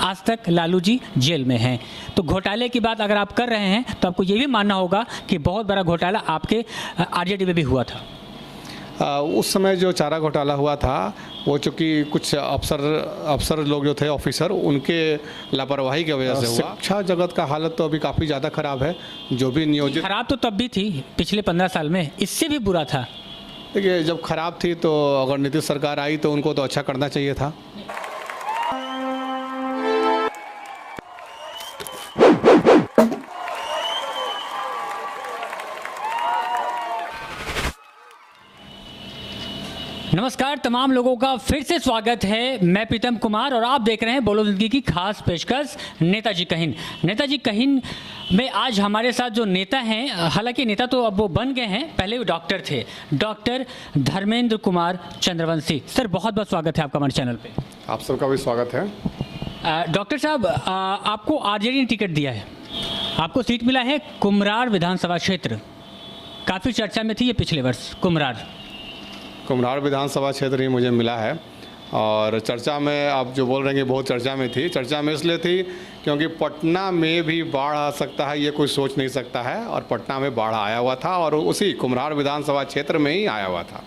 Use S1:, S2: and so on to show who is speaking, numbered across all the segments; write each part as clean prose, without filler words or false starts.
S1: आज तक लालू जी जेल में हैं। तो घोटाले की बात अगर आप कर रहे हैं तो आपको ये भी मानना होगा कि बहुत बड़ा घोटाला आपके आरजेडी में भी हुआ था।
S2: उस समय जो चारा घोटाला हुआ था वो चूँकि कुछ अफसर लोग जो थे ऑफिसर, उनके लापरवाही की वजह से हुआ। शिक्षा जगत का हालत तो अभी काफ़ी ज़्यादा ख़राब है। जो भी नियोजित
S1: खराब तो तब भी थी, पिछले 15 साल में इससे भी बुरा था।
S2: देखिए, जब खराब थी तो अगर नीतीश सरकार आई तो उनको तो अच्छा करना चाहिए था।
S1: नमस्कार तमाम लोगों का फिर से स्वागत है। मैं प्रीतम कुमार और आप देख रहे हैं बोलो जिंदगी की खास पेशकश नेताजी कहिन। नेताजी कहिन में आज हमारे साथ जो नेता हैं, हालांकि नेता तो अब वो बन गए हैं, पहले वो डॉक्टर थे, डॉक्टर धर्मेंद्र कुमार चंद्रवंशी। सर बहुत बहुत स्वागत है आपका हमारे चैनल पे।
S2: आप सबका भी स्वागत है।
S1: डॉक्टर साहब, आपको आरजेडी ने टिकट दिया है, आपको सीट मिला है कुम्हरार विधानसभा क्षेत्र। काफ़ी चर्चा में थी ये पिछले वर्ष।
S2: कुम्हरार विधानसभा क्षेत्र ही मुझे मिला है और चर्चा में आप जो बोल रहे हैं कि बहुत चर्चा में थी। चर्चा में इसलिए थी क्योंकि पटना में भी बाढ़ आ सकता है ये कोई सोच नहीं सकता है, और पटना में बाढ़ आया हुआ था और उसी कुम्हरार विधानसभा क्षेत्र में ही आया हुआ था।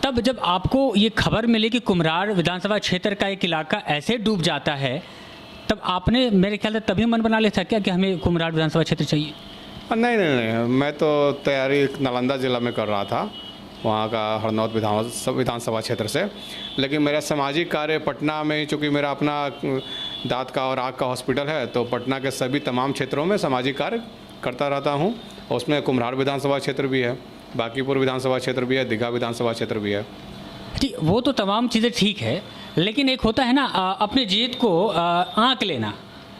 S1: तब जब आपको ये खबर मिली कि कुम्हरार विधानसभा क्षेत्र का एक इलाका ऐसे डूब जाता है, तब आपने मेरे ख्याल से तभी मन बना लिया था क्या कि हमें कुम्हरार विधानसभा क्षेत्र चाहिए?
S2: नहीं, मैं तो तैयारी नालंदा ज़िला में कर रहा था, वहाँ का हरनौत विधानसभा क्षेत्र से। लेकिन मेरा सामाजिक कार्य पटना में, चूँकि मेरा अपना दांत का और आँख का हॉस्पिटल है, तो पटना के सभी तमाम क्षेत्रों में सामाजिक कार्य करता रहता हूँ। उसमें कुम्हरार विधानसभा क्षेत्र भी है, बांकीपुर विधानसभा क्षेत्र भी है, दीघा विधानसभा क्षेत्र भी है।
S1: ठीक, वो तो तमाम चीज़ें ठीक है, लेकिन एक होता है ना अपने जीत को आँक लेना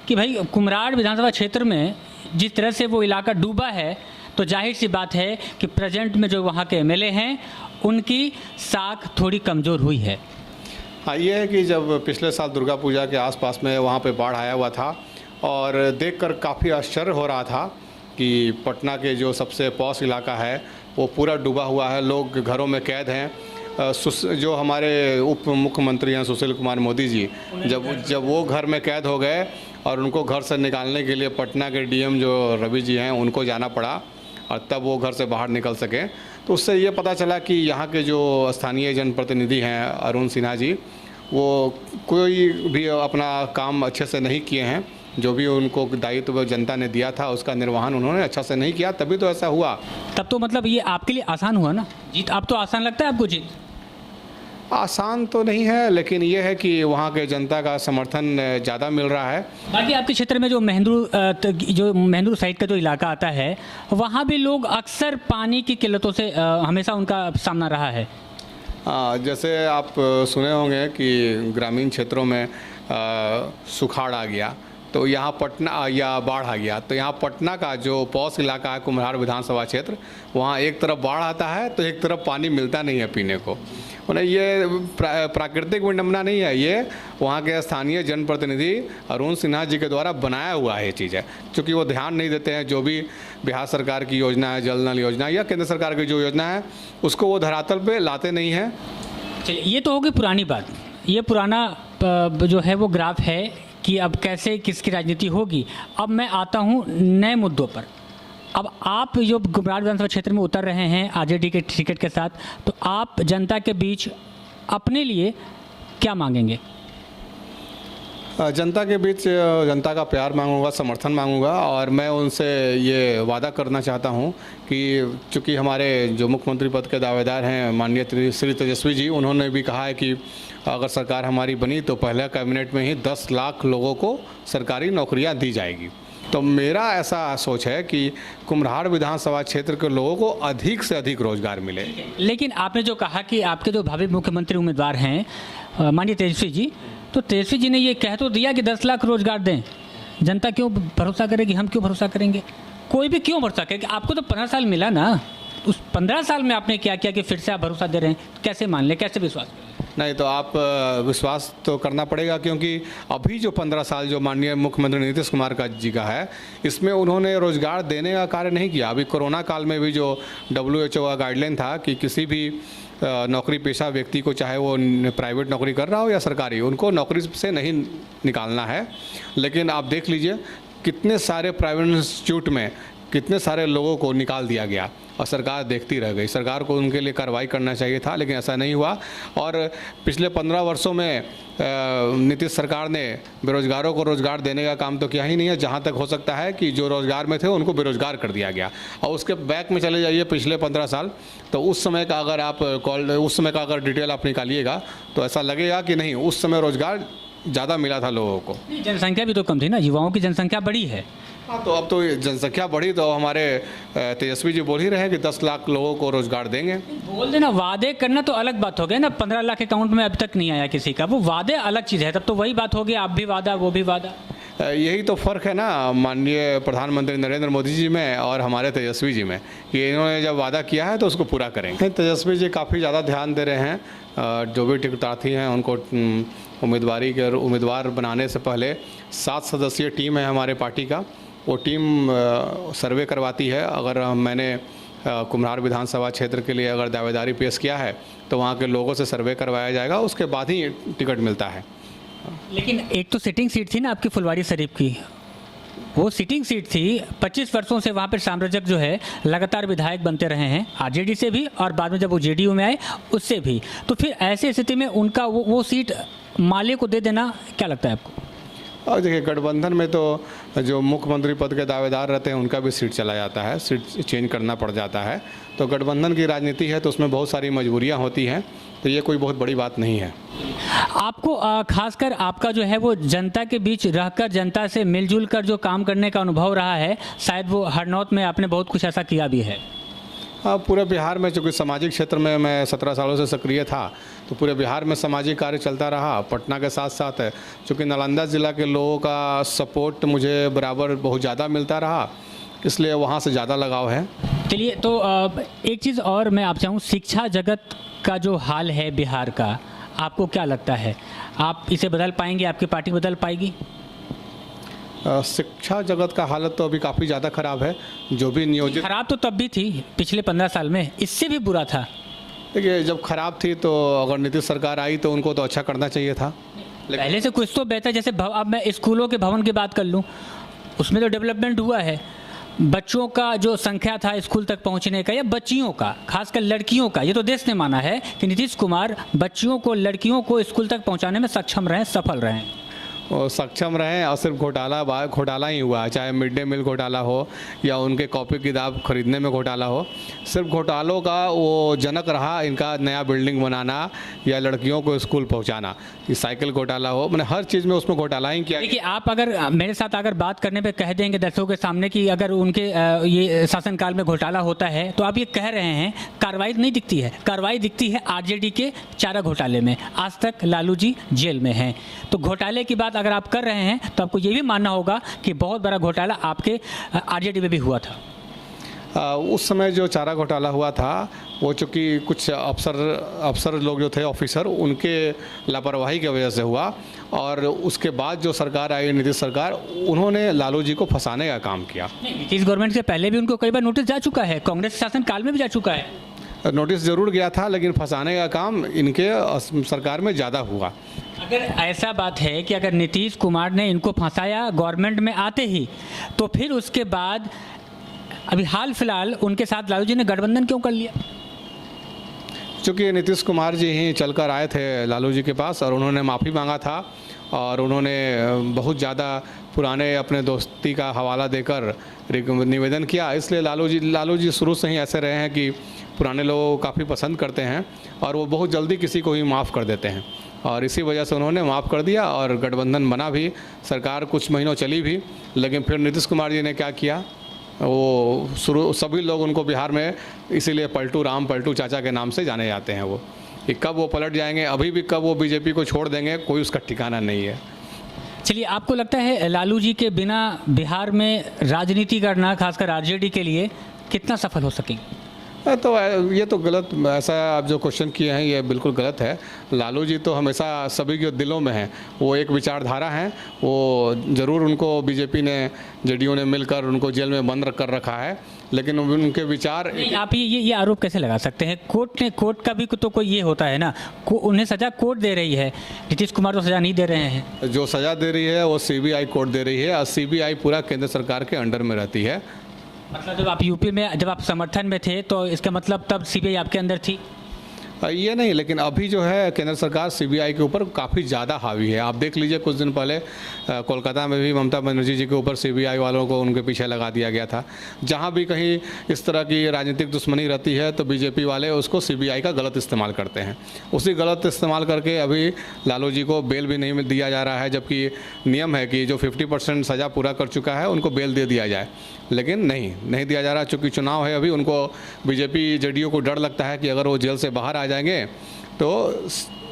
S1: कि भाई कुम्हरार विधानसभा क्षेत्र में जिस तरह से वो इलाका डूबा है, तो जाहिर सी बात है कि प्रेजेंट में जो वहाँ के एमएलए हैं उनकी साख थोड़ी कमज़ोर हुई है।
S2: हाँ, ये है कि जब पिछले साल दुर्गा पूजा के आसपास में वहाँ पे बाढ़ आया हुआ था और देखकर काफ़ी आश्चर्य हो रहा था कि पटना के जो सबसे पॉश इलाका है वो पूरा डूबा हुआ है, लोग घरों में कैद हैं। जो हमारे उप मुख्यमंत्री हैं सुशील कुमार मोदी जी, जब वो घर में कैद हो गए और उनको घर से निकालने के लिए पटना के डीएम जो रवि जी हैं उनको जाना पड़ा और तब वो घर से बाहर निकल सके। तो उससे ये पता चला कि यहाँ के जो स्थानीय जनप्रतिनिधि हैं अरुण सिन्हा जी, वो कोई भी अपना काम अच्छे से नहीं किए हैं। जो भी उनको दायित्व जनता ने दिया था उसका निर्वहन उन्होंने अच्छा से नहीं किया, तभी तो ऐसा हुआ।
S1: तब तो मतलब ये आपके लिए आसान हुआ ना जीत? अब तो आसान लगता है आपको जीत?
S2: आसान तो नहीं है, लेकिन ये है कि वहाँ के जनता का समर्थन ज़्यादा मिल रहा है।
S1: बाकी आपके क्षेत्र में जो महेंद्रू साइड का जो इलाका आता है, वहाँ भी लोग अक्सर पानी की किल्लतों से हमेशा उनका सामना रहा है।
S2: जैसे आप सुने होंगे कि ग्रामीण क्षेत्रों में सुखाड़ आ गया, तो यहाँ पटना या बाढ़ आ गया, तो यहाँ पटना का जो पॉश इलाका है कुम्हरार विधानसभा क्षेत्र, वहाँ एक तरफ बाढ़ आता है तो एक तरफ पानी मिलता नहीं है पीने को। उन्हें ये प्राकृतिक विडंबना नहीं है, ये वहाँ के स्थानीय जनप्रतिनिधि अरुण सिन्हा जी के द्वारा बनाया हुआ है ये चीज़ है। क्योंकि वो ध्यान नहीं देते हैं, जो भी बिहार सरकार की योजना है, जल नल योजना या केंद्र सरकार की जो योजना है, उसको वो धरातल पे लाते नहीं हैं।
S1: चलिए, ये तो होगी पुरानी बात। ये पुराना जो है वो ग्राफ है कि अब कैसे किसकी राजनीति होगी। अब मैं आता हूँ नए मुद्दों पर। अब आप जो कुम्हरार विधानसभा क्षेत्र में उतर रहे हैं आरजेडी के टिकट के साथ, तो आप जनता के बीच अपने लिए क्या मांगेंगे?
S2: जनता के बीच जनता का प्यार मांगूंगा, समर्थन मांगूंगा, और मैं उनसे ये वादा करना चाहता हूं कि चूँकि हमारे जो मुख्यमंत्री पद के दावेदार हैं माननीय श्री तेजस्वी जी, उन्होंने भी कहा है कि अगर सरकार हमारी बनी तो पहले कैबिनेट में ही 10 लाख लोगों को सरकारी नौकरियां दी जाएगी। तो मेरा ऐसा सोच है कि कुम्हरार विधानसभा क्षेत्र के लोगों को अधिक से अधिक रोजगार मिले।
S1: लेकिन आपने जो कहा कि आपके जो भावी मुख्यमंत्री उम्मीदवार हैं माननीय तेजस्वी जी, तो तेजस्वी जी ने ये कह तो दिया कि 10 लाख रोजगार दें। जनता क्यों भरोसा करेगी? हम क्यों भरोसा करेंगे? कोई भी क्यों भरोसा करेगी? आपको तो 15 साल मिला ना, उस 15 साल में आपने क्या किया कि फिर से आप भरोसा दे रहे हैं? कैसे मान लें, कैसे विश्वास करें?
S2: नहीं तो आप विश्वास तो करना पड़ेगा, क्योंकि अभी जो 15 साल जो माननीय मुख्यमंत्री नीतीश कुमार का जी का है, इसमें उन्होंने रोजगार देने का कार्य नहीं किया। अभी कोरोना काल में भी जो WHO का गाइडलाइन था कि किसी भी नौकरी पेशा व्यक्ति को, चाहे वो प्राइवेट नौकरी कर रहा हो या सरकारी, उनको नौकरी से नहीं निकालना है। लेकिन आप देख लीजिए कितने सारे प्राइवेट इंस्टीट्यूट में कितने सारे लोगों को निकाल दिया गया और सरकार देखती रह गई। सरकार को उनके लिए कार्रवाई करना चाहिए था, लेकिन ऐसा नहीं हुआ। और पिछले 15 वर्षों में नीतीश सरकार ने बेरोजगारों को रोज़गार देने का काम तो किया ही नहीं है। जहाँ तक हो सकता है कि जो रोज़गार में थे उनको बेरोजगार कर दिया गया। और उसके बैक में चले जाइए पिछले 15 साल, तो उस समय का अगर डिटेल आप निकालिएगा तो ऐसा लगेगा कि नहीं, उस समय रोज़गार ज़्यादा मिला था लोगों को।
S1: जनसंख्या भी तो कम थी ना, युवाओं की जनसंख्या बड़ी है।
S2: हाँ, तो अब तो जनसंख्या बढ़ी तो हमारे तेजस्वी जी बोल ही रहे हैं कि 10 लाख लोगों को रोज़गार देंगे।
S1: बोल देना, वादे करना तो अलग बात हो गया ना। 15 लाख अकाउंट में अब तक नहीं आया किसी का, वो वादे अलग चीज़ है। तब तो वही बात होगी, आप भी वादा वो भी वादा।
S2: यही तो फ़र्क है ना माननीय प्रधानमंत्री नरेंद्र मोदी जी में और हमारे तेजस्वी जी में, कि इन्होंने जब वादा किया है तो उसको पूरा करेंगे। तेजस्वी जी काफ़ी ज़्यादा ध्यान दे रहे हैं। जो भी टिकटार्थी हैं उनको उम्मीदवार बनाने से पहले 7 सदस्यीय टीम है हमारे पार्टी का। वो टीम सर्वे करवाती है। अगर मैंने कुम्हार विधानसभा क्षेत्र के लिए अगर दावेदारी पेश किया है तो वहाँ के लोगों से सर्वे करवाया जाएगा, उसके बाद ही टिकट मिलता है।
S1: लेकिन एक तो सिटिंग सीट थी ना आपकी फुलवारी शरीफ की, वो सिटिंग सीट थी। 25 वर्षों से वहाँ पर साम्राज्यक जो है लगातार विधायक बनते रहे हैं, आरजेडी से भी और बाद में जब वो जेडीयू में आए उससे भी। तो फिर ऐसी स्थिति में उनका वो सीट माले को दे देना, क्या लगता है आपको?
S2: और देखिए, गठबंधन में तो जो मुख्यमंत्री पद के दावेदार रहते हैं उनका भी सीट चला जाता है, सीट चेंज करना पड़ जाता है। तो गठबंधन की राजनीति है तो उसमें बहुत सारी मजबूरियां होती हैं, तो ये कोई बहुत बड़ी बात नहीं है।
S1: आपको खासकर आपका जो है वो जनता के बीच रहकर, जनता से मिलजुल कर जो काम करने का अनुभव रहा है, शायद वो हरनौत में आपने बहुत कुछ ऐसा किया भी है।
S2: हाँ, पूरे बिहार में, चूँकि सामाजिक क्षेत्र में मैं 17 सालों से सक्रिय था, तो पूरे बिहार में सामाजिक कार्य चलता रहा। पटना के साथ साथ चूँकि नालंदा ज़िला के लोगों का सपोर्ट मुझे बराबर बहुत ज़्यादा मिलता रहा, इसलिए वहाँ से ज़्यादा लगाव है।
S1: चलिए, तो एक चीज़ और मैं आपसे चाहूँ, शिक्षा जगत का जो हाल है बिहार का, आपको क्या लगता है? आप इसे बदल पाएंगे? आपकी पार्टी बदल पाएगी?
S2: शिक्षा जगत का हालत तो अभी काफ़ी ज़्यादा ख़राब है। जो भी नियोजित,
S1: खराब तो तब भी थी, पिछले 15 साल में इससे भी बुरा था।
S2: देखिए, जब खराब थी तो अगर नीतीश सरकार आई तो उनको तो अच्छा करना चाहिए था।
S1: पहले से कुछ तो बेहतर, जैसे अब मैं स्कूलों के भवन की बात कर लूँ, उसमें तो डेवलपमेंट हुआ है। बच्चों का जो संख्या था स्कूल तक पहुंचने का, या बच्चियों का, खासकर लड़कियों का, ये तो देश ने माना है कि नीतीश कुमार बच्चियों को, लड़कियों को स्कूल तक पहुंचाने में सक्षम रहे, सफल रहे।
S2: सक्षम रहे और सिर्फ घोटाला ही हुआ, चाहे मिड डे मील घोटाला हो या उनके कॉपी किताब खरीदने में घोटाला हो। सिर्फ घोटालों का वो जनक रहा इनका नया बिल्डिंग बनाना या लड़कियों को स्कूल पहुंचाना, कि साइकिल घोटाला हो, मैंने हर चीज़ में उसमें घोटाला ही किया।
S1: देखिए, आप अगर मेरे साथ अगर बात करने पे कह देंगे दर्शकों के सामने कि अगर उनके ये शासनकाल में घोटाला होता है, तो आप ये कह रहे हैं कार्रवाई नहीं दिखती है। कार्रवाई दिखती है आरजेडी के चारा घोटाले में। आज तक लालू जी जेल में हैं, तो घोटाले की बात अगर आप कर रहे हैं तो आपको ये भी मानना होगा कि बहुत बड़ा घोटाला आपके आरजेडी में भी हुआ था।
S2: उस समय जो चारा घोटाला हुआ था वो चूँकि कुछ अफसर लोग जो थे, ऑफिसर, उनके लापरवाही की वजह से हुआ। और उसके बाद जो सरकार आई, नीतीश सरकार, उन्होंने लालू जी को फंसाने का काम किया।
S1: नीतीश गवर्नमेंट से पहले भी उनको कई बार नोटिस जा चुका है, कांग्रेस शासन काल में भी जा चुका है।
S2: नोटिस ज़रूर गया था, लेकिन फंसाने का काम इनके सरकार में ज़्यादा हुआ।
S1: अगर ऐसा बात है कि अगर नीतीश कुमार ने इनको फंसाया गवर्नमेंट में आते ही, तो फिर उसके बाद अभी हाल फिलहाल उनके साथ लालू जी ने गठबंधन क्यों कर लिया?
S2: चूँकि नीतीश कुमार जी ही चलकर आए थे लालू जी के पास और उन्होंने माफ़ी मांगा था और उन्होंने बहुत ज़्यादा पुराने अपने दोस्ती का हवाला देकर निवेदन किया। इसलिए लालू जी शुरू से ही ऐसे रहे हैं कि पुराने लोगों को काफ़ी पसंद करते हैं और वो बहुत जल्दी किसी को ही माफ़ कर देते हैं, और इसी वजह से उन्होंने माफ़ कर दिया और गठबंधन बना भी, सरकार कुछ महीनों चली भी। लेकिन फिर नीतीश कुमार जी ने क्या किया, वो सभी लोग उनको बिहार में इसीलिए पलटू चाचा के नाम से जाने जाते हैं। वो कि कब वो पलट जाएंगे, अभी भी कब वो बीजेपी को छोड़ देंगे, कोई उसका ठिकाना नहीं है।
S1: चलिए, आपको लगता है लालू जी के बिना बिहार में राजनीति करना, खासकर आरजेडी के लिए, कितना सफल हो सकेंगे?
S2: तो ये तो गलत, ऐसा आप जो क्वेश्चन किए हैं ये बिल्कुल गलत है। लालू जी तो हमेशा सभी के दिलों में हैं, वो एक विचारधारा हैं। वो ज़रूर उनको बीजेपी ने, जेडीयू ने मिलकर उनको जेल में बंद कर रखा है, लेकिन उनके विचार
S1: नहीं, आप ये आरोप कैसे लगा सकते हैं? कोर्ट का भी तो कोई ये होता है ना, उन्हें सज़ा कोर्ट दे रही है, नीतीश कुमार तो सज़ा नहीं दे रहे हैं।
S2: जो सज़ा दे रही है वो सीबीआई कोर्ट दे रही है, और सीबीआई पूरा केंद्र सरकार के अंडर में रहती है।
S1: मतलब जब आप यूपी में जब आप समर्थन में थे तो इसका मतलब तब सीबीआई आपके अंदर थी?
S2: ये नहीं, लेकिन अभी जो है केंद्र सरकार सीबीआई के ऊपर काफ़ी ज़्यादा हावी है। आप देख लीजिए, कुछ दिन पहले कोलकाता में भी ममता बनर्जी जी के ऊपर सीबीआई वालों को उनके पीछे लगा दिया गया था। जहाँ भी कहीं इस तरह की राजनीतिक दुश्मनी रहती है तो बीजेपी वाले उसको सीबीआई का गलत इस्तेमाल करते हैं। उसी गलत इस्तेमाल करके अभी लालू जी को बेल भी नहीं दिया जा रहा है, जबकि नियम है कि जो 50% सज़ा पूरा कर चुका है उनको बेल दे दिया जाए, लेकिन नहीं दिया जा रहा। चूँकि चुनाव है अभी, उनको बीजेपी जेडीयू को डर लगता है कि अगर वो जेल से बाहर आ जाएंगे तो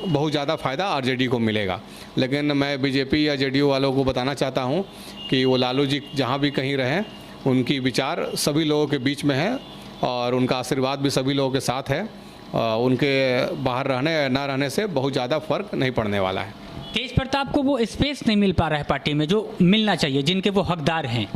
S2: बहुत ज़्यादा फ़ायदा आरजेडी को मिलेगा। लेकिन मैं बीजेपी या जेडीयू वालों को बताना चाहता हूं कि वो लालू जी जहां भी कहीं रहें, उनकी विचार सभी लोगों के बीच में है और उनका आशीर्वाद भी सभी लोगों के साथ है। उनके बाहर रहने या ना रहने से बहुत ज़्यादा फर्क नहीं पड़ने वाला है।
S1: तेज प्रताप को वो स्पेस नहीं मिल पा रहा है पार्टी में जो मिलना चाहिए, जिनके वो हकदार हैं।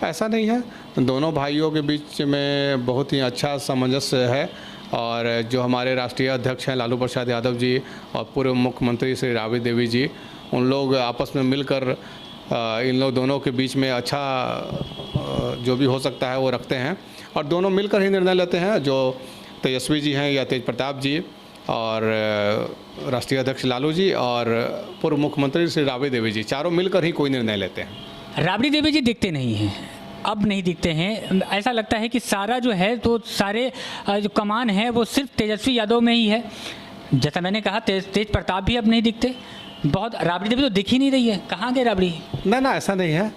S2: ऐसा नहीं है, दोनों भाइयों के बीच में बहुत ही अच्छा सामंजस्य है, और जो हमारे राष्ट्रीय अध्यक्ष हैं लालू प्रसाद यादव जी और पूर्व मुख्यमंत्री श्री राबड़ी देवी जी, उन लोग आपस में मिलकर इन लोग दोनों के बीच में अच्छा जो भी हो सकता है वो रखते हैं, और दोनों मिलकर ही निर्णय लेते हैं। जो तेजस्वी जी हैं या तेज प्रताप जी, और राष्ट्रीय अध्यक्ष लालू जी और पूर्व मुख्यमंत्री श्री राबड़ी देवी जी, चारों मिलकर ही कोई निर्णय लेते हैं।
S1: राबड़ी देवी जी दिखते नहीं हैं, अब नहीं दिखते हैं। ऐसा लगता है कि सारा जो है तो सारे जो कमान है वो सिर्फ तेजस्वी यादव में ही है। जैसा मैंने कहा, तेज प्रताप भी अब नहीं दिखते, बहुत राबड़ी देवी तो दिख ही नहीं रही है। कहाँ गए राबड़ी?
S2: ना ऐसा नहीं है,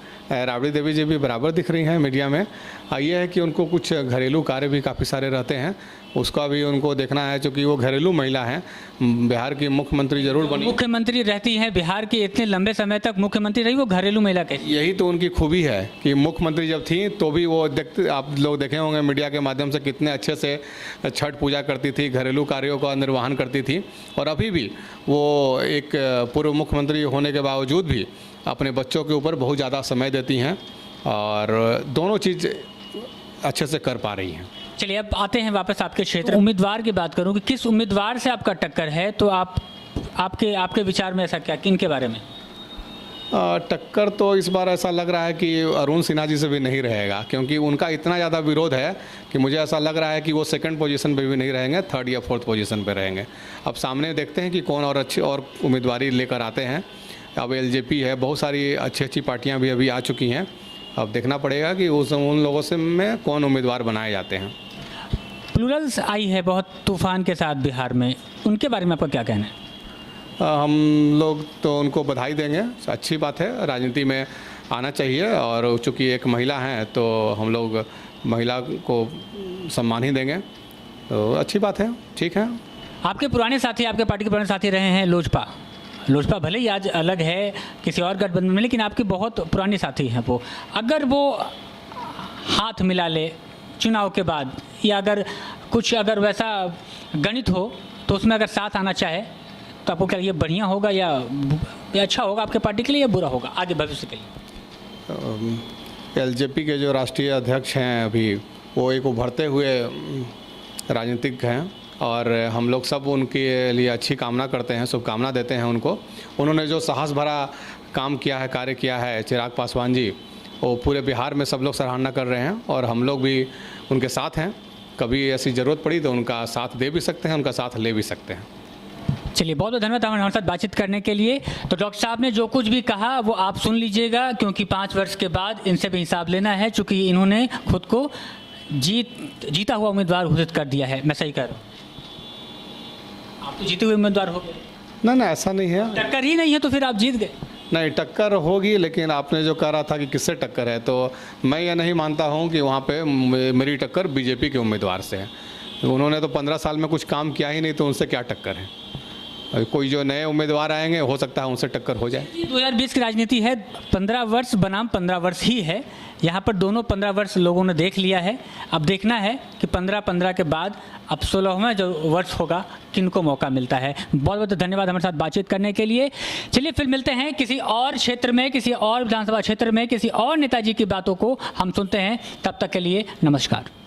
S2: राबड़ी देवी जी भी बराबर दिख रही हैं मीडिया में। ये है कि उनको कुछ घरेलू कार्य भी काफ़ी सारे रहते हैं, उसका भी उनको देखना है। चूँकि वो घरेलू महिला हैं, बिहार की मुख्यमंत्री जरूर बनी,
S1: मुख्यमंत्री रहती हैं बिहार की, इतने लंबे समय तक मुख्यमंत्री रही, वो घरेलू महिला कैसे?
S2: यही तो उनकी खूबी है कि मुख्यमंत्री जब थी तो भी वो आप लोग देखे होंगे मीडिया के माध्यम से कितने अच्छे से छठ पूजा करती थी, घरेलू कार्यों का निर्वहन करती थी। और अभी भी वो एक पूर्व मुख्यमंत्री होने के बावजूद भी अपने बच्चों के ऊपर बहुत ज़्यादा समय देती हैं, और दोनों चीज़ अच्छे से कर पा रही हैं।
S1: चलिए अब आते हैं वापस आपके क्षेत्र। उम्मीदवार की बात करूँ कि किस उम्मीदवार से आपका टक्कर है, तो आपके विचार में ऐसा क्या, किन के बारे में?
S2: टक्कर तो इस बार ऐसा लग रहा है कि अरुण सिन्हा जी से भी नहीं रहेगा, क्योंकि उनका इतना ज़्यादा विरोध है कि मुझे ऐसा लग रहा है कि वो सेकंड पोजीशन पे भी नहीं रहेंगे, थर्ड या फोर्थ पोजीशन पे रहेंगे। अब सामने देखते हैं कि कौन और अच्छी और उम्मीदवारी लेकर आते हैं। अब एलजेपी है, बहुत सारी अच्छी पार्टियाँ भी अभी आ चुकी हैं। अब देखना पड़ेगा कि उन लोगों से में कौन उम्मीदवार बनाए जाते हैं।
S1: प्लूरल्स आई है बहुत तूफान के साथ बिहार में, उनके बारे में आपका क्या कहना है?
S2: हम लोग तो उनको बधाई देंगे, अच्छी बात है, राजनीति में आना चाहिए, और चूँकि एक महिला हैं तो हम लोग महिला को सम्मान ही देंगे, तो अच्छी बात है, ठीक है।
S1: आपके पुराने साथी, आपके पार्टी के पुराने साथी रहे हैं लोजपा भले ही आज अलग है किसी और गठबंधन में, लेकिन आपके बहुत पुराने साथी हैं वो। अगर वो हाथ मिला ले चुनाव के बाद, या अगर वैसा गणित हो तो उसमें अगर साथ आना चाहे, तो आपको क्या ये बढ़िया होगा या अच्छा होगा आपके पार्टी के लिए, या बुरा होगा आगे भविष्य के लिए?
S2: एलजेपी के जो राष्ट्रीय अध्यक्ष हैं अभी, वो एक उभरते हुए राजनीतिक हैं, और हम लोग सब उनके लिए अच्छी कामना करते हैं, शुभकामना देते हैं उनको। उन्होंने जो साहस भरा काम किया है, कार्य किया है, चिराग पासवान जी, वो पूरे बिहार में सब लोग सराहना कर रहे हैं, और हम लोग भी उनके साथ हैं। कभी ऐसी ज़रूरत पड़ी तो उनका साथ दे भी सकते हैं, उनका साथ ले भी सकते हैं।
S1: चलिए, बहुत बहुत धन्यवाद हमारे साथ बातचीत करने के लिए। तो डॉक्टर साहब ने जो कुछ भी कहा वो आप सुन लीजिएगा, क्योंकि 5 वर्ष के बाद इनसे भी हिसाब लेना है, चूँकि इन्होंने खुद को जीता हुआ उम्मीदवार घोषित कर दिया है। मैं सही कह रहा हूँ? आप तो जीते हुए उम्मीदवार हो गए।
S2: ना ऐसा नहीं है,
S1: टक्कर ही नहीं है तो फिर आप जीत गए।
S2: नहीं, टक्कर होगी, लेकिन आपने जो कह रहा था कि किससे टक्कर है, तो मैं ये नहीं मानता हूँ कि वहाँ पे मेरी टक्कर बीजेपी के उम्मीदवार से है। उन्होंने तो 15 साल में कुछ काम किया ही नहीं, तो उनसे क्या टक्कर है? कोई जो नए उम्मीदवार आएंगे हो सकता है उनसे टक्कर हो जाए।
S1: 2020 की राजनीति है, 15 वर्ष बनाम 15 वर्ष ही है। यहाँ पर दोनों 15 वर्ष लोगों ने देख लिया है। अब देखना है कि 15 के बाद अब 16वां जो वर्ष होगा किनको मौका मिलता है। बहुत बहुत धन्यवाद हमारे साथ बातचीत करने के लिए। चलिए फिर मिलते हैं किसी और क्षेत्र में, किसी और विधानसभा क्षेत्र में, किसी और नेताजी की बातों को हम सुनते हैं। तब तक के लिए नमस्कार।